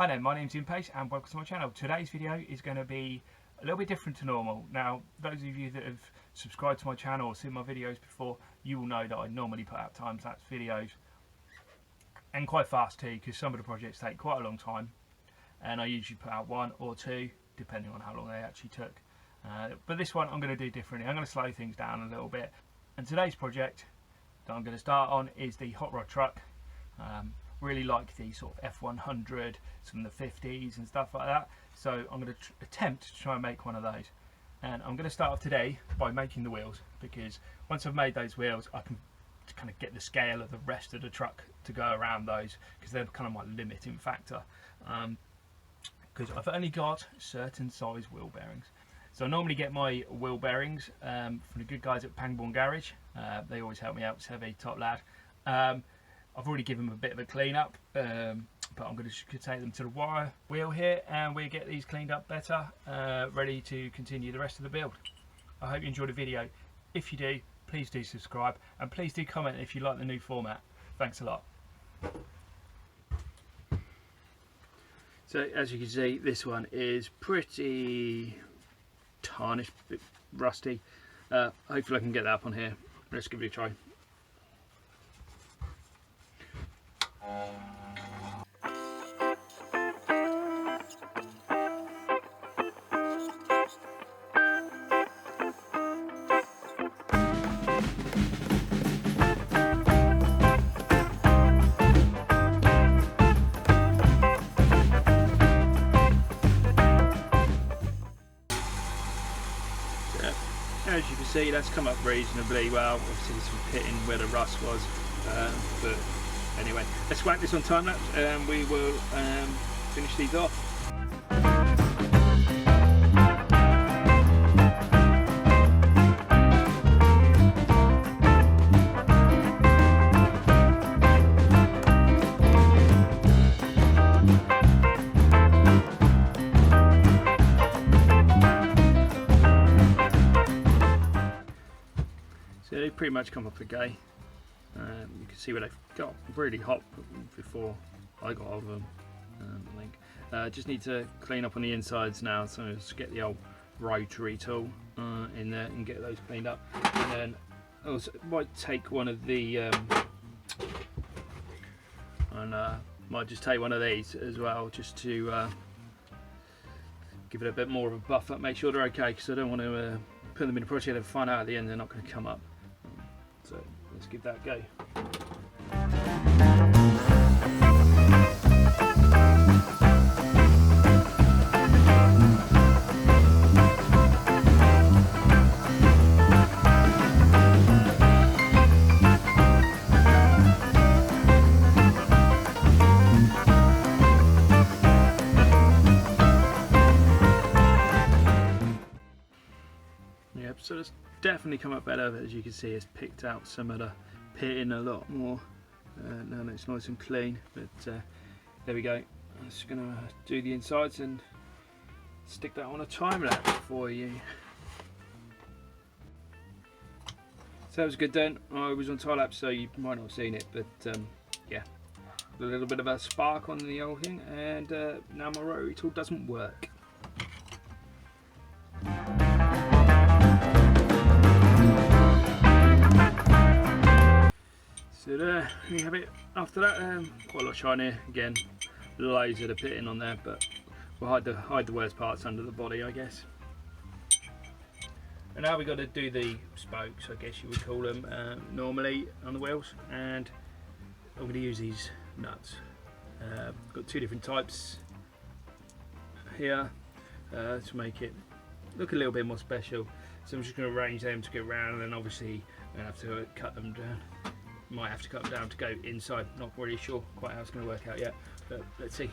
Hi there, my name's Ian Pace and welcome to my channel. Today's video is going to be a little bit different to normal. Now, those of you that have subscribed to my channel or seen my videos before, you will know that I normally put out time-lapse videos, and quite fast too, because some of the projects take quite a long time, and I usually put out one or two depending on how long they actually took. But this one I'm going to do differently. I'm going to slow things down a little bit, and today's project that I'm going to start on is the Hotrod truck. Really like the sort of F100 from the 50s and stuff like that, so I'm going to attempt to try and make one of those. And I'm going to start off today by making the wheels, because once I've made those wheels I can kind of get the scale of the rest of the truck to go around those, because they're kind of my limiting factor, because I've only got certain size wheel bearings. So I normally get my wheel bearings from the good guys at Pangborn Garage. They always help me out, Sevy, top lad. I've already given them a bit of a clean up, but I'm going to take them to the wire wheel here and we'll get these cleaned up better, ready to continue the rest of the build. I hope you enjoyed the video. If you do, please do subscribe and please do comment if you like the new format. Thanks a lot. So as you can see, this one is pretty tarnished, a bit rusty. Hopefully I can get that up on here. Let's give it a try. As you can see, that's come up reasonably well. Obviously there's some pitting where the rust was, but anyway, let's whack this on time lapse and we will finish these off. So they pretty much come up okay. You can see where they've got really hot before I got hold of them. I think just need to clean up on the insides now, so let's get the old rotary tool in there and get those cleaned up. And then also might take one of the might just take one of these as well, just to give it a bit more of a buffer, make sure they're okay, because I don't want to put them in a project and find out at the end they're not going to come up. So let's give that a go. Yep, so it's definitely come up better. As you can see, it's picked out some of the pitting a lot more. Now that it's nice and clean, but there we go. I'm just going to do the insides and stick that on a time lapse for you. So that was good then. I was on time lapse, so you might not have seen it, but yeah, a little bit of a spark on the old thing, and now my rotary tool doesn't work. So there you have it. After that, quite a lot shinier again. Loads of the pitting on there, but we'll hide the worst parts under the body, I guess. And now we've got to do the spokes, I guess you would call them, normally on the wheels. And I'm going to use these nuts. Got two different types here to make it look a little bit more special. So I'm just going to arrange them to go around, and then obviously I'm going to have to cut them down. Might have to cut them down to go inside. Not really sure quite how it's going to work out yet, but let's see.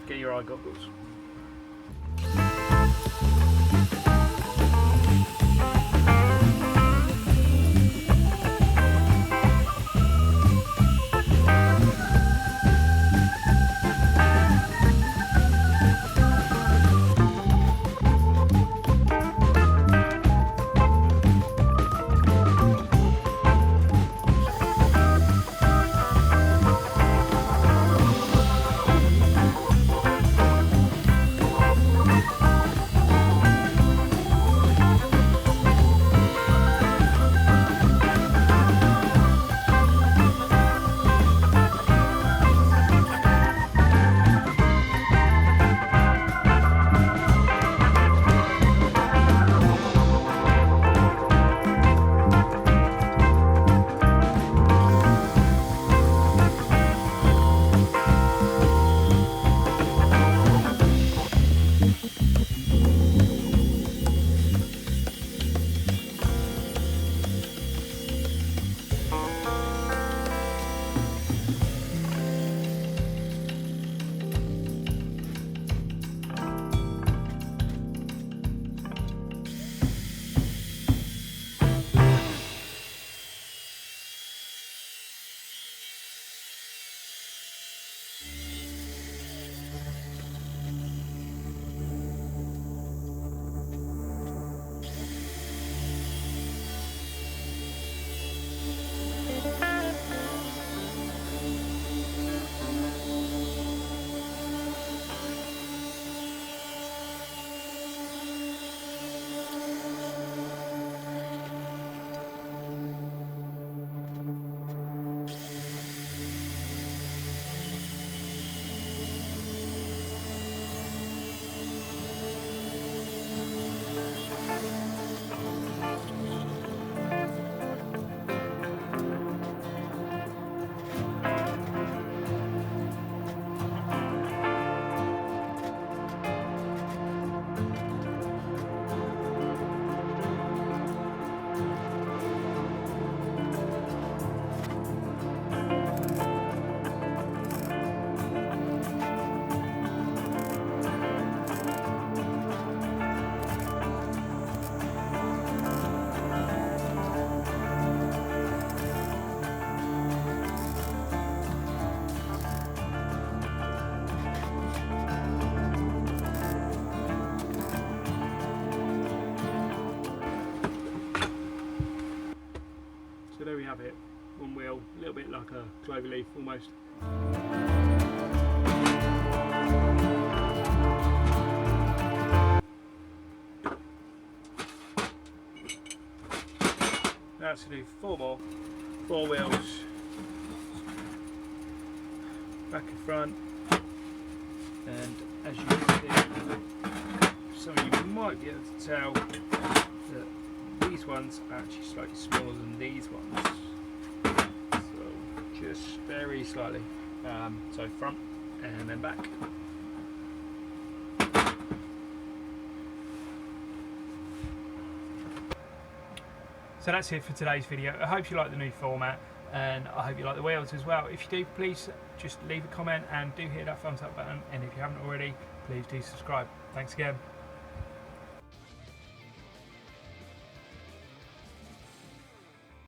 get your eye goggles. So there we have it, one wheel, a little bit like a clover leaf almost. Now to do four wheels, back and front, and as you can see, some of you might be able to tell that these ones are actually slightly smaller than these ones, so just very slightly. So front and then back. So that's it for today's video. I hope you like the new format, and I hope you like the wheels as well. If you do, please just leave a comment and do hit that thumbs up button, and if you haven't already, please do subscribe. Thanks again.